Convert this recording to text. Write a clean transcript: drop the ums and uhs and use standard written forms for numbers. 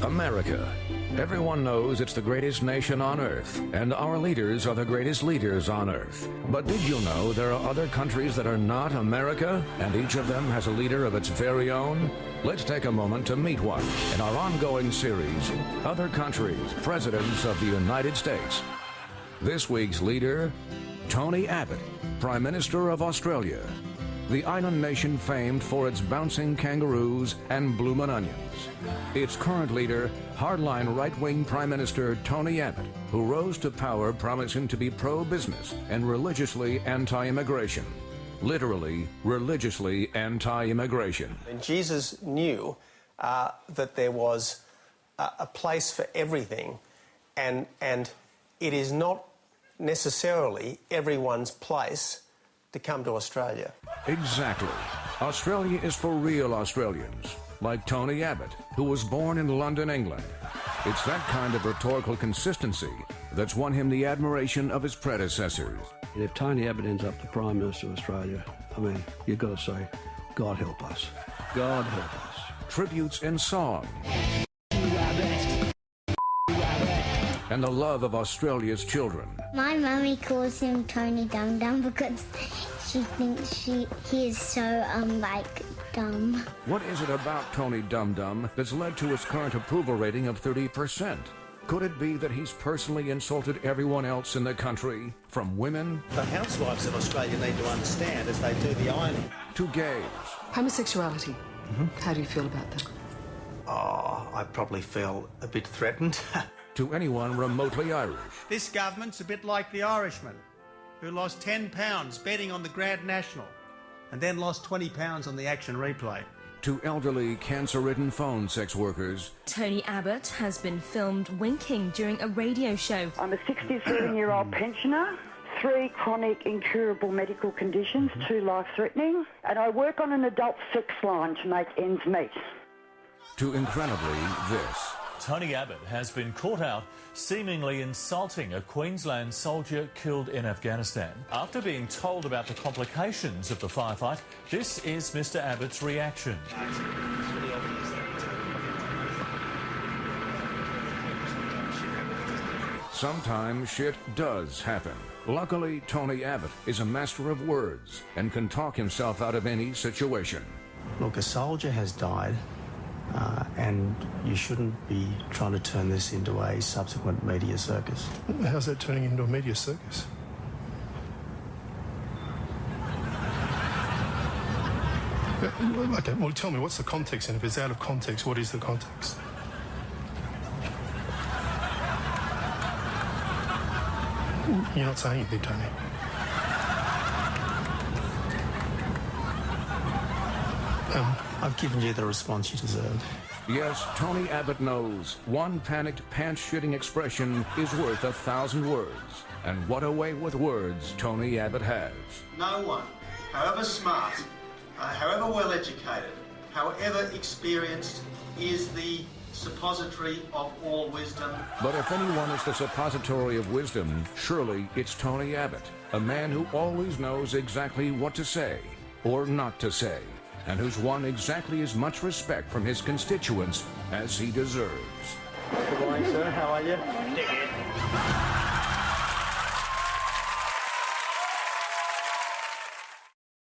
America. Everyone knows it's the greatest nation on earth, and our leaders are the greatest leaders on earth. But did you know there are other countries that are not America, and each of them has a leader of its very own? Let's take a moment to meet one in our ongoing series, Other Countries, Presidents of the United States. This week's leader, Tony Abbott, Prime Minister of Australia. The island nation famed for its bouncing kangaroos and bloomin' onions. Its current leader, hardline right-wing Prime Minister Tony Abbott, who rose to power promising to be pro-business and religiously anti-immigration. Literally, religiously anti-immigration. And Jesus knew that there was a place for everything, and it is not necessarily everyone's place to come to Australia. Exactly. Australia is for real Australians, like Tony Abbott, who was born in London, England. It's that kind of rhetorical consistency that's won him the admiration of his predecessors. And if Tony Abbott ends up the Prime Minister of Australia, I mean, you've got to say, God help us. God help us. Tributes in song. And the love of Australia's children. My mummy calls him Tony Dum Dum because she thinks he is so, dumb. What is it about Tony Dum Dum that's led to his current approval rating of 30%? Could it be that he's personally insulted everyone else in the country, from women... The housewives of Australia need to understand as they do the ironing. ...to gays. Homosexuality. How do you feel about that? Oh, I probably feel a bit threatened. To anyone remotely Irish. This government's a bit like the Irishman, who lost £10 betting on the Grand National and then lost £20 on the action replay. To elderly, cancer-ridden phone sex workers. Tony Abbott has been filmed winking during a radio show. I'm a 67-year-old pensioner, 3 chronic incurable medical conditions, 2 life-threatening, and I work on an adult sex line to make ends meet. To incredibly this. Tony Abbott has been caught out seemingly insulting a Queensland soldier killed in Afghanistan. After being told about the complications of the firefight, this is Mr. Abbott's reaction. Sometimes shit does happen. Luckily, Tony Abbott is a master of words and can talk himself out of any situation. Look, a soldier has died. And you shouldn't be trying to turn this into a subsequent media circus. How's that turning into a media circus? Okay, well, tell me, what's the context? And if it's out of context, what is the context? You're not saying anything, Tony. I've given you the response you deserve. Yes, Tony Abbott knows one panicked, pants-shitting expression is worth 1,000 words. And what a way with words Tony Abbott has. No one, however smart, however well-educated, however experienced, is the suppository of all wisdom. But if anyone is the suppository of wisdom, surely it's Tony Abbott, a man who always knows exactly what to say or not to say, and who's won exactly as much respect from his constituents as he deserves. Good morning, sir. How are you?